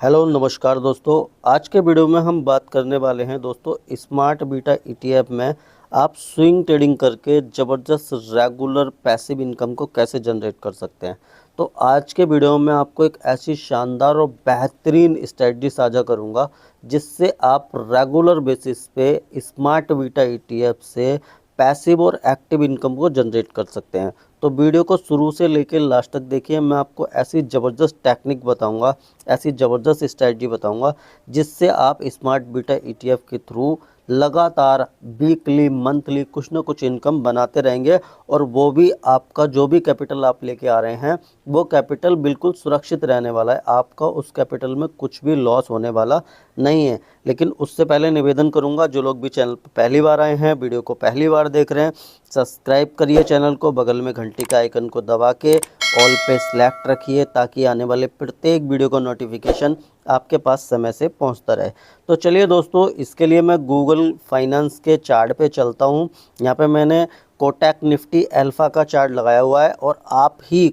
Hello नमस्कार दोस्तों। आज के वीडियो में हम बात करने वाले हैं दोस्तों स्मार्ट बीटा ईटीएफ में आप स्विंग ट्रेडिंग करके ज़बरदस्त रेगुलर पैसिव इनकम को कैसे जनरेट कर सकते हैं। तो आज के वीडियो में आपको एक ऐसी शानदार और बेहतरीन स्ट्रेटजी साझा करूंगा जिससे आप रेगुलर बेसिस पे स्मार्ट बीटा ईटीएफ से पैसिव और एक्टिव इनकम को जनरेट कर सकते हैं। तो वीडियो को शुरू से लेकर लास्ट तक देखिए। मैं आपको ऐसी ज़बरदस्त टेक्निक बताऊंगा, ऐसी ज़बरदस्त स्ट्रैटेजी बताऊंगा जिससे आप स्मार्ट बीटा ईटीएफ के थ्रू लगातार वीकली मंथली कुछ ना कुछ इनकम बनाते रहेंगे और वो भी आपका जो भी कैपिटल आप लेके आ रहे हैं वो कैपिटल बिल्कुल सुरक्षित रहने वाला है। आपका उस कैपिटल में कुछ भी लॉस होने वाला नहीं है। लेकिन उससे पहले निवेदन करूंगा, जो लोग भी चैनल पर पहली बार आए हैं, वीडियो को पहली बार देख रहे हैं, सब्सक्राइब करिए चैनल को, बगल में घंटी का आइकन को दबा के ऑल पे सेलेक्ट रखिए ताकि आने वाले प्रत्येक वीडियो का नोटिफिकेशन आपके पास समय से पहुंचता रहे। तो चलिए दोस्तों, इसके लिए मैं गूगल फाइनेंस के चार्ट पे चलता हूं। यहाँ पे मैंने कोटक निफ्टी अल्फा का चार्ट लगाया हुआ है और आप ही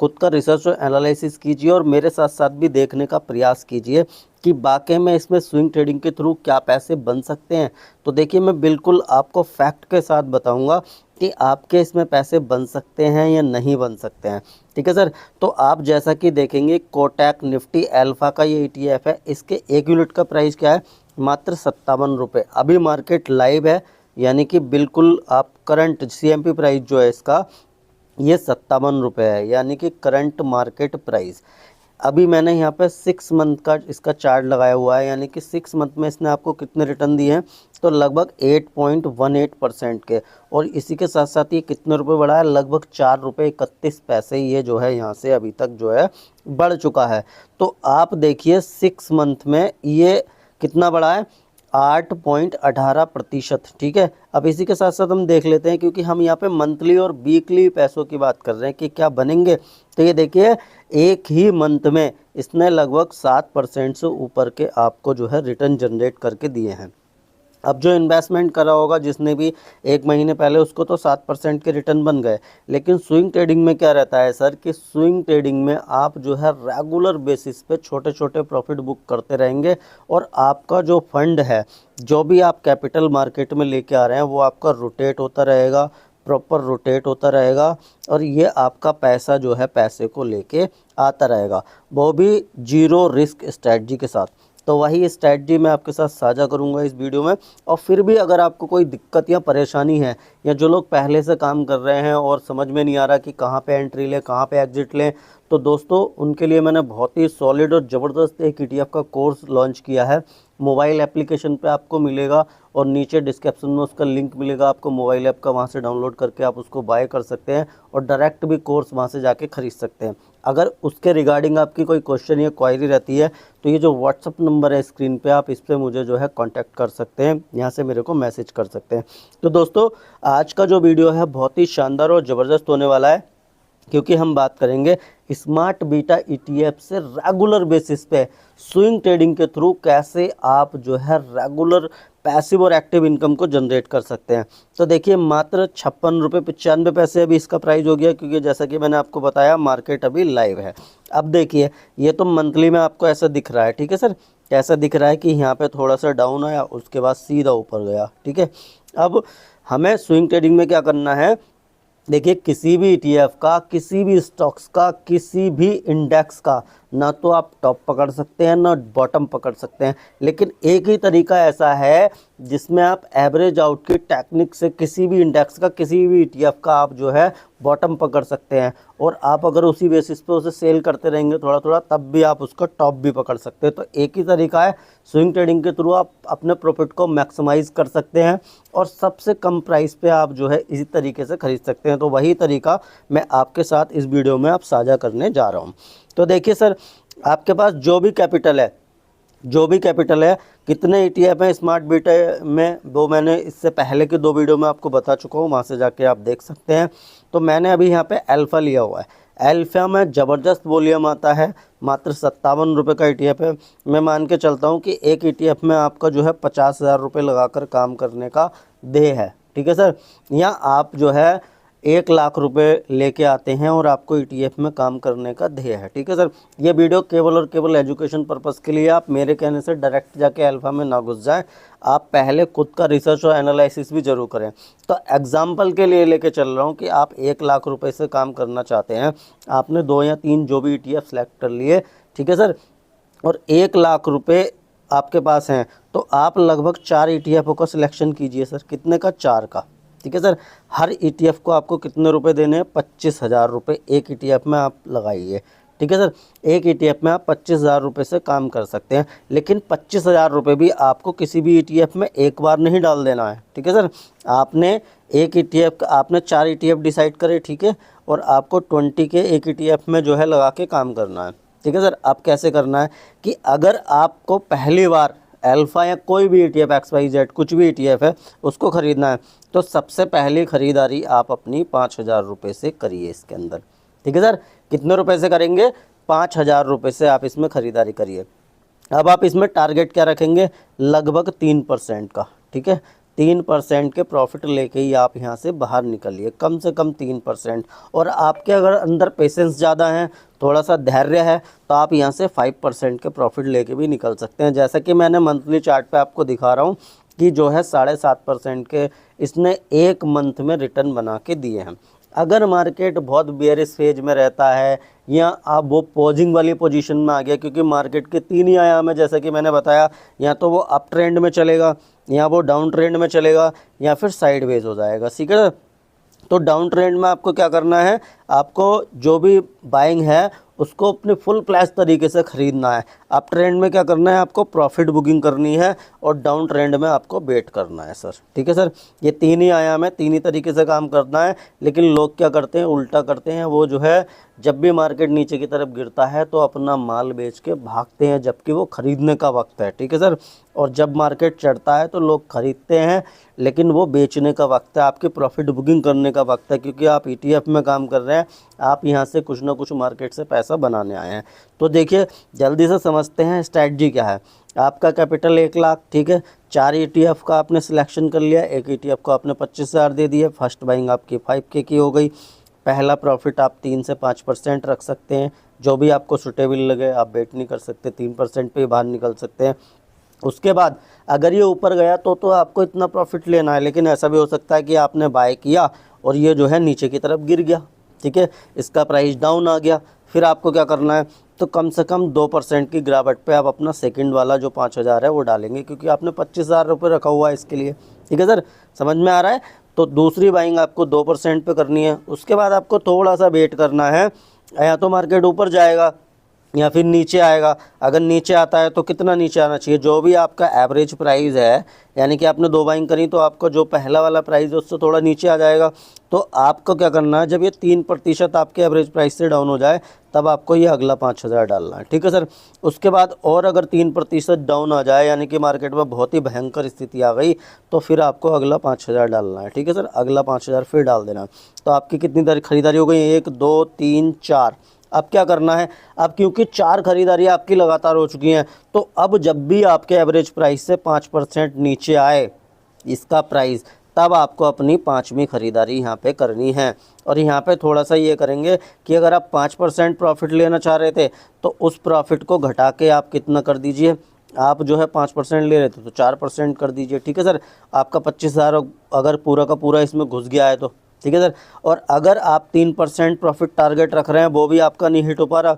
खुद का रिसर्च और एनालिसिस कीजिए और मेरे साथ साथ भी देखने का प्रयास कीजिए कि वाकई में इसमें स्विंग ट्रेडिंग के थ्रू क्या पैसे बन सकते हैं। तो देखिए, मैं बिल्कुल आपको फैक्ट के साथ बताऊंगा कि आपके इसमें पैसे बन सकते हैं या नहीं बन सकते हैं। ठीक है सर। तो आप जैसा कि देखेंगे कोटक निफ्टी अल्फा का ये ईटीएफ है, इसके 1 यूनिट का प्राइस क्या है, मात्र 57 रुपये। अभी मार्केट लाइव है, यानी कि बिल्कुल आप करंट सीएमपी प्राइस जो है इसका ये 57 रुपये है, यानी कि करंट मार्केट प्राइस। अभी मैंने यहाँ पे 6 मंथ का इसका चार्ट लगाया हुआ है, यानी कि 6 मंथ में इसने आपको कितने रिटर्न दिए हैं, तो लगभग 8.18% के। और इसी के साथ साथ ये कितने रुपए बढ़ा है, लगभग 4 रुपये 31 पैसे ये जो है यहाँ से अभी तक जो है बढ़ चुका है। तो आप देखिए 6 मंथ में ये कितना बढ़ा है, 8.18%। ठीक है। अब इसी के साथ साथ हम देख लेते हैं, क्योंकि हम यहाँ पे मंथली और वीकली पैसों की बात कर रहे हैं कि क्या बनेंगे। तो ये देखिए, एक ही मंथ में इसने लगभग 7% से ऊपर के आपको जो है रिटर्न जनरेट करके दिए हैं। अब जो इन्वेस्टमेंट करा होगा जिसने भी 1 महीने पहले, उसको तो 7% के रिटर्न बन गए। लेकिन स्विंग ट्रेडिंग में क्या रहता है सर, कि स्विंग ट्रेडिंग में आप जो है रेगुलर बेसिस पे छोटे छोटे प्रॉफिट बुक करते रहेंगे और आपका जो फंड है, जो भी आप कैपिटल मार्केट में लेके आ रहे हैं, वो आपका रोटेट होता रहेगा, प्रॉपर रोटेट होता रहेगा और ये आपका पैसा जो है पैसे को लेके आता रहेगा, वो भी जीरो रिस्क स्ट्रैटेजी के साथ। तो वही स्ट्रैटेजी मैं आपके साथ साझा करूंगा इस वीडियो में। और फिर भी अगर आपको कोई दिक्कत या परेशानी है, या जो लोग पहले से काम कर रहे हैं और समझ में नहीं आ रहा कि कहाँ पे एंट्री लें, कहाँ पे एग्जिट लें, तो दोस्तों उनके लिए मैंने बहुत ही सॉलिड और ज़बरदस्त एक ईटीएफ का कोर्स लॉन्च किया है। मोबाइल एप्लीकेशन पे आपको मिलेगा और नीचे डिस्क्रिप्शन में उसका लिंक मिलेगा आपको मोबाइल ऐप का, वहाँ से डाउनलोड करके आप उसको बाय कर सकते हैं और डायरेक्ट भी कोर्स वहाँ से जाके ख़रीद सकते हैं। अगर उसके रिगार्डिंग आपकी कोई क्वेश्चन या क्वायरी रहती है तो ये जो व्हाट्सअप नंबर है स्क्रीन पे, आप इस पर मुझे जो है कांटेक्ट कर सकते हैं, यहाँ से मेरे को मैसेज कर सकते हैं। तो दोस्तों, आज का जो वीडियो है बहुत ही शानदार और ज़बरदस्त होने वाला है, क्योंकि हम बात करेंगे स्मार्ट बीटा ईटीएफ से रेगुलर बेसिस पे स्विंग ट्रेडिंग के थ्रू कैसे आप जो है रेगुलर पैसिव और एक्टिव इनकम को जनरेट कर सकते हैं। तो देखिए, मात्र 56 रुपये 95 पैसे अभी इसका प्राइस हो गया, क्योंकि जैसा कि मैंने आपको बताया मार्केट अभी लाइव है। अब देखिए, ये तो मंथली में आपको ऐसा दिख रहा है। ठीक है सर। कैसा दिख रहा है कि यहाँ पे थोड़ा सा डाउन आया, उसके बाद सीधा ऊपर गया। ठीक है। अब हमें स्विंग ट्रेडिंग में क्या करना है, देखिए, किसी भी ईटीएफ का, किसी भी स्टॉक्स का, किसी भी इंडेक्स का ना तो आप टॉप पकड़ सकते हैं ना बॉटम पकड़ सकते हैं, लेकिन एक ही तरीका ऐसा है जिसमें आप एवरेज आउट की टेक्निक से किसी भी इंडेक्स का, किसी भी ईटीएफ का आप जो है बॉटम पकड़ सकते हैं। और आप अगर उसी बेसिस पे उसे सेल करते रहेंगे थोड़ा थोड़ा, तब भी आप उसका टॉप भी पकड़ सकते हैं। तो एक ही तरीका है, स्विंग ट्रेडिंग के थ्रू आप अपने प्रॉफिट को मैक्सिमाइज कर सकते हैं और सबसे कम प्राइस पे आप जो है इसी तरीके से खरीद सकते हैं। तो वही तरीका मैं आपके साथ इस वीडियो में आप साझा करने जा रहा हूँ। तो देखिए सर, आपके पास जो भी कैपिटल है, कितने ईटीएफ हैं स्मार्ट बीटा में, वो मैंने इससे पहले के 2 वीडियो में आपको बता चुका हूँ, वहाँ से जाके आप देख सकते हैं। तो मैंने अभी यहाँ पे अल्फा लिया हुआ है। अल्फा में ज़बरदस्त वॉल्यूम आता है, मात्र 57 रुपये का ईटीएफ है। मैं मान के चलता हूँ कि एक ईटीएफ में आपका जो है 50,000 रुपये लगाकर काम करने का देह है। ठीक है सर। या आप जो है 1 लाख रुपए लेके आते हैं और आपको ETF में काम करने का ध्येय है। ठीक है सर, ये वीडियो केवल और केवल एजुकेशन पर्पस के लिए, आप मेरे कहने से डायरेक्ट जाके अल्फा में ना घुस जाएं, आप पहले खुद का रिसर्च और एनालिसिस भी जरूर करें। तो एग्जाम्पल के लिए लेके चल रहा हूँ कि आप 1 लाख रुपए से काम करना चाहते हैं, आपने 2 या 3 जो भी ETF सेलेक्ट कर लिए, ठीक है सर, और 1 लाख रुपए आपके पास हैं, तो आप लगभग 4 ETF का सिलेक्शन कीजिए सर। कितने का? 4 का। ठीक है सर, हर ETF को आपको कितने रुपए देने हैं? 25,000 रुपये एक ETF में आप लगाइए। ठीक है सर, एक ETF में आप 25,000 रुपये से काम कर सकते हैं, लेकिन 25,000 रुपये भी आपको किसी भी ETF में एक बार नहीं डाल देना है। ठीक है सर, आपने एक ETF आपने 4 ETF डिसाइड करे, ठीक है, और आपको 20 के एक ETF में जो है लगा के काम करना है। ठीक है सर, अब कैसे करना है कि अगर आपको पहली बार अल्फा या कोई भी ETF XYZ कुछ भी ETF है उसको ख़रीदना है, तो सबसे पहली ख़रीदारी आप अपनी 5,000 रुपये से करिए इसके अंदर। ठीक है सर, कितने रुपए से करेंगे? 5,000 रुपये से आप इसमें ख़रीदारी करिए। अब आप इसमें टारगेट क्या रखेंगे? लगभग 3% का। ठीक है, 3% के प्रॉफिट लेके ही आप यहाँ से बाहर निकलिए, कम से कम 3%। और आपके अगर अंदर पेशेंस ज़्यादा है, थोड़ा सा धैर्य है, तो आप यहाँ से 5% के प्रॉफिट लेके भी निकल सकते हैं। जैसा कि मैंने मंथली चार्ट पे आपको दिखा रहा हूँ कि जो है 7.5% के इसने एक मंथ में रिटर्न बना के दिए हैं। अगर मार्केट बहुत बेयरिश फेज में रहता है या आप वो पॉजिंग वाली पोजीशन में आ गया, क्योंकि मार्केट के 3 ही आयाम है जैसे कि मैंने बताया, या तो वो अप ट्रेंड में चलेगा, या वो डाउन ट्रेंड में चलेगा, या फिर साइडवेज हो जाएगा। ठीक है, तो डाउन ट्रेंड में आपको क्या करना है? आपको जो भी बाइंग है उसको अपने फुल फ्लैश तरीके से ख़रीदना है। अप ट्रेंड में क्या करना है? आपको प्रॉफिट बुकिंग करनी है, और डाउन ट्रेंड में आपको वेट करना है सर। ठीक है सर, ये 3 ही आयाम है, 3 ही तरीके से काम करना है। लेकिन लोग क्या करते हैं? उल्टा करते हैं। वो जो है जब भी मार्केट नीचे की तरफ गिरता है तो अपना माल बेच के भागते हैं, जबकि वो ख़रीदने का वक्त है। ठीक है सर, और जब मार्केट चढ़ता है तो लोग ख़रीदते हैं, लेकिन वो बेचने का वक्त है, आपके प्रॉफिट बुकिंग करने का वक्त है, क्योंकि आप ETF में काम कर रहे हैं, आप यहाँ से कुछ ना कुछ मार्केट से पैसा बनाने आए हैं। तो देखिए, जल्दी से समझते हैं स्ट्रैटेजी क्या है। आपका कैपिटल 1 लाख, ठीक है, 4 ETF का आपने सिलेक्शन कर लिया, एक ETF को आपने 25,000 दे दिए, फर्स्ट बाइंग आपकी 5K की हो गई। पहला प्रॉफिट आप 3 से 5% रख सकते हैं, जो भी आपको सुटेबल लगे। आप वेट नहीं कर सकते, 3% पे ही बाहर निकल सकते हैं। उसके बाद अगर ये ऊपर गया तो आपको इतना प्रॉफिट लेना है, लेकिन ऐसा भी हो सकता है कि आपने बाय किया और ये जो है नीचे की तरफ गिर गया। ठीक है, इसका प्राइस डाउन आ गया, फिर आपको क्या करना है? तो कम से कम 2% की गिरावट पे आप अपना सेकंड वाला जो 5,000 है वो डालेंगे, क्योंकि आपने 25,000 रुपये रखा हुआ है इसके लिए। ठीक है सर, समझ में आ रहा है? तो दूसरी बाइंग आपको 2% पे करनी है। उसके बाद आपको थोड़ा सा वेट करना है, या तो मार्केट ऊपर जाएगा या फिर नीचे आएगा। अगर नीचे आता है तो कितना नीचे आना चाहिए? जो भी आपका एवरेज प्राइस है, यानी कि आपने 2 बाइंग करी तो आपका जो पहला वाला प्राइस है उससे थोड़ा नीचे आ जाएगा। तो आपको क्या करना है? जब ये 3% आपके एवरेज प्राइस से डाउन हो जाए, तब आपको ये अगला 5,000 डालना है। ठीक है सर, उसके बाद और अगर 3% डाउन आ जाए, यानी कि मार्केट में बहुत ही भयंकर स्थिति आ गई, तो फिर आपको अगला 5,000 डालना है। ठीक है सर, अगला 5,000 फिर डाल देना। तो आपकी कितनी खरीदारी हो गई? 1 2 3 4। अब क्या करना है? अब क्योंकि 4 खरीदारी आपकी लगातार हो चुकी हैं, तो अब जब भी आपके एवरेज प्राइस से 5% नीचे आए इसका प्राइस, तब आपको अपनी 5वीं खरीदारी यहाँ पे करनी है। और यहाँ पे थोड़ा सा ये करेंगे कि अगर आप 5% प्रॉफिट लेना चाह रहे थे, तो उस प्रॉफिट को घटा के आप कितना कर दीजिए? आप जो है 5% ले रहे थे तो 4% कर दीजिए। ठीक है सर, आपका 25,000 अगर पूरा का पूरा इसमें घुस गया है तो। ठीक है सर, और अगर आप 3% प्रॉफिट टारगेट रख रहे हैं, वो भी आपका नहीं हिट हो पा रहा,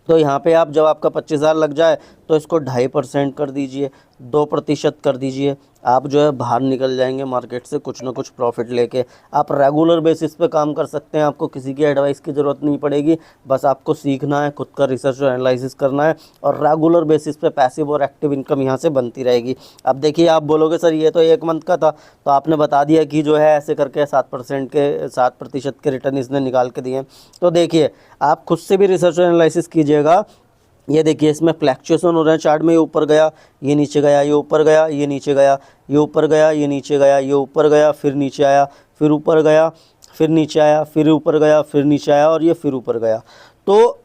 तो यहाँ पे आप जब आपका 25,000 लग जाए तो इसको 2.5% कर दीजिए, 2% कर दीजिए। आप जो है बाहर निकल जाएंगे मार्केट से कुछ ना कुछ प्रॉफिट लेके। आप रेगुलर बेसिस पे काम कर सकते हैं, आपको किसी की एडवाइस की ज़रूरत नहीं पड़ेगी। बस आपको सीखना है, खुद का रिसर्च और एनालिसिस करना है, और रेगुलर बेसिस पे पैसिव और एक्टिव इनकम यहाँ से बनती रहेगी। अब देखिए, आप बोलोगे सर ये तो 1 मंथ का था, तो आपने बता दिया कि जो है ऐसे करके 7% के रिटर्न इसने निकाल के दिए। तो देखिए, आप खुद से भी रिसर्च और एनालिसिस कीजिएगा। ये देखिए, इसमें फ्लैक्चुएशन हो रहे हैं चार्ट में। ये ऊपर गया, ये नीचे गया, ये ऊपर गया, ये नीचे गया, ये ऊपर गया, ये नीचे गया, ये ऊपर गया, फिर नीचे आया, फिर ऊपर गया, फिर नीचे आया, फिर ऊपर गया, फिर नीचे आया, और ये फिर ऊपर गया। तो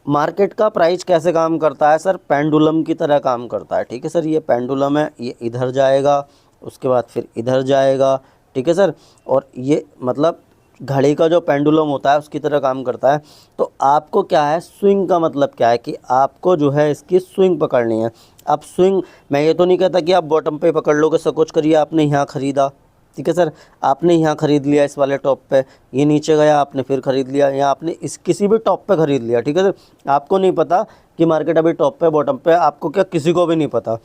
मार्केट का प्राइस कैसे काम करता है सर? पेंडुलम की तरह काम करता है। ठीक है सर, ये पेंडुलम है, ये इधर जाएगा, उसके बाद फिर इधर जाएगा। ठीक है सर, और ये मतलब घड़ी का जो पेंडुलम होता है उसकी तरह काम करता है। तो आपको क्या है, स्विंग का मतलब क्या है कि आपको जो है इसकी स्विंग पकड़नी है। अब स्विंग, मैं ये तो नहीं कहता कि आप बॉटम पे पकड़ लोगे। सपोज करिए आपने यहाँ ख़रीदा, ठीक है सर, आपने यहाँ ख़रीद लिया इस वाले टॉप पे, ये नीचे गया आपने फिर ख़रीद लिया, या आपने इस किसी भी टॉप पे ख़रीद लिया, ठीक है सर। आपको नहीं पता कि मार्केट अभी टॉप पे बॉटम पे, आपको क्या, किसी को भी नहीं पता।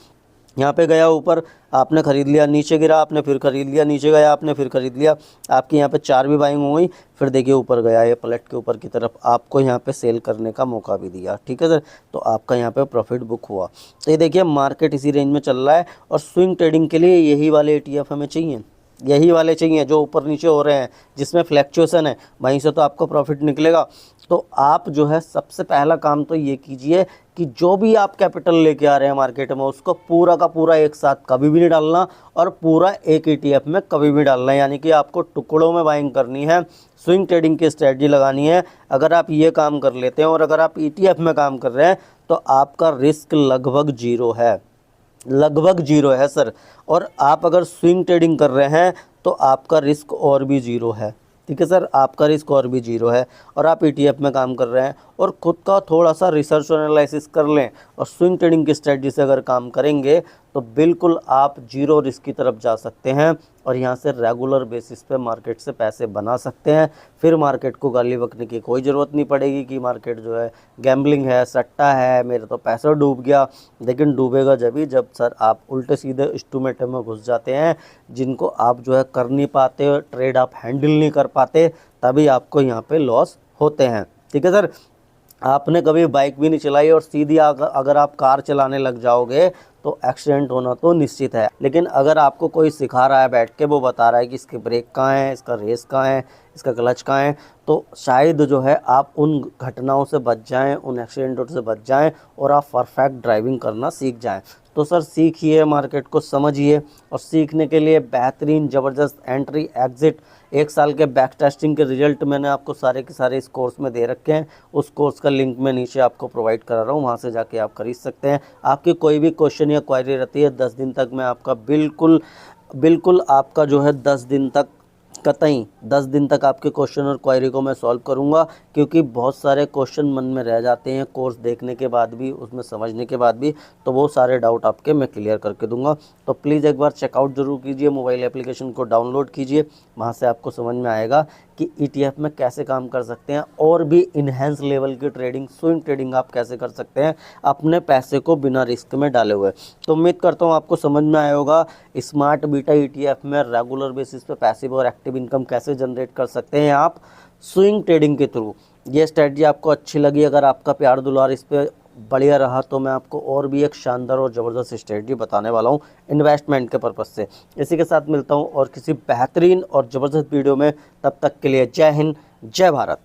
यहाँ पे गया ऊपर आपने ख़रीद लिया, नीचे गिरा आपने फिर ख़रीद लिया, नीचे गया आपने फिर ख़रीद लिया, आपकी यहाँ पे 4 भी बाइंग हो गई। फिर देखिए ऊपर गया, ये पलट के ऊपर की तरफ, आपको यहाँ पे सेल करने का मौका भी दिया, ठीक है सर। तो आपका यहाँ पे प्रॉफिट बुक हुआ। तो ये देखिए मार्केट इसी रेंज में चल रहा है, और स्विंग ट्रेडिंग के लिए यही वाले ETF हमें चाहिए, यही वाले चाहिए जो ऊपर नीचे हो रहे हैं, जिसमें फ्लैक्चुएशन है, वहीं से तो आपको प्रॉफिट निकलेगा। तो आप जो है सबसे पहला काम तो ये कीजिए कि जो भी आप कैपिटल लेके आ रहे हैं मार्केट में, उसको पूरा का पूरा एक साथ कभी भी नहीं डालना, और पूरा एक ETF में कभी भी डालना है। यानी कि आपको टुकड़ों में बाइंग करनी है, स्विंग ट्रेडिंग की स्ट्रेटजी लगानी है। अगर आप ये काम कर लेते हैं और अगर आप ETF में काम कर रहे हैं, तो आपका रिस्क लगभग जीरो है, लगभग जीरो है सर। और आप अगर स्विंग ट्रेडिंग कर रहे हैं तो आपका रिस्क और भी जीरो है, ठीक है सर, आपका रिस्क और भी जीरो है। और आप ETF में काम कर रहे हैं और ख़ुद का थोड़ा सा रिसर्च और एनालिसिस कर लें और स्विंग ट्रेडिंग की स्ट्रेटजी से अगर काम करेंगे, तो बिल्कुल आप जीरो रिस्क की तरफ जा सकते हैं और यहाँ से रेगुलर बेसिस पे मार्केट से पैसे बना सकते हैं। फिर मार्केट को गाली बकने की कोई ज़रूरत नहीं पड़ेगी कि मार्केट जो है गैम्बलिंग है, सट्टा है, मेरा तो पैसा डूब गया। लेकिन डूबेगा जब सर आप उल्टे सीधे इंस्ट्रूमेंट में घुस जाते हैं, जिनको आप जो है कर नहीं पाते, ट्रेड आप हैंडल नहीं कर पाते, तभी आपको यहाँ पे लॉस होते हैं, ठीक है सर। आपने कभी बाइक भी नहीं चलाई और सीधी अगर आप कार चलाने लग जाओगे तो एक्सीडेंट होना तो निश्चित है। लेकिन अगर आपको कोई सिखा रहा है बैठ के, वो बता रहा है कि इसके ब्रेक कहाँ है, इसका रेस कहाँ है, इसका क्लच कहाँ है, तो शायद जो है आप उन घटनाओं से बच जाएं, उन एक्सीडेंटों से बच जाएं और आप परफेक्ट ड्राइविंग करना सीख जाएं। तो सर सीखिए, मार्केट को समझिए, और सीखने के लिए बेहतरीन ज़बरदस्त एंट्री एग्ज़िट 1 साल के बैक टेस्टिंग के रिजल्ट मैंने आपको सारे के सारे इस कोर्स में दे रखे हैं। उस कोर्स का लिंक मैं नीचे आपको प्रोवाइड करा रहा हूँ, वहाँ से जाके आप खरीद सकते हैं। आपकी कोई भी क्वेश्चन या क्वायरी रहती है, 10 दिन तक मैं आपका बिल्कुल आपका जो है 10 दिन तक कतई 10 दिन तक आपके क्वेश्चन और क्वायरी को मैं सॉल्व करूंगा, क्योंकि बहुत सारे क्वेश्चन मन में रह जाते हैं कोर्स देखने के बाद भी, उसमें समझने के बाद भी, तो वो सारे डाउट आपके मैं क्लियर करके दूंगा। तो प्लीज़ एक बार चेकआउट ज़रूर कीजिए, मोबाइल एप्लीकेशन को डाउनलोड कीजिए, वहाँ से आपको समझ में आएगा कि ETF में कैसे काम कर सकते हैं, और भी इन्हेंस लेवल की ट्रेडिंग, स्विंग ट्रेडिंग आप कैसे कर सकते हैं अपने पैसे को बिना रिस्क में डाले हुए। तो उम्मीद करता हूँ आपको समझ में आया होगा स्मार्ट बीटा ETF में रेगुलर बेसिस पे पैसिव और एक्टिव इनकम कैसे जनरेट कर सकते हैं आप स्विंग ट्रेडिंग के थ्रू। ये स्ट्रेटजी आपको अच्छी लगी, अगर आपका प्यार दुलार इस पर बढ़िया रहा, तो मैं आपको और भी एक शानदार और ज़बरदस्त स्ट्रेटजी बताने वाला हूँ इन्वेस्टमेंट के पर्पज़ से। इसी के साथ मिलता हूँ और किसी बेहतरीन और ज़बरदस्त वीडियो में, तब तक के लिए जय हिंद, जय भारत।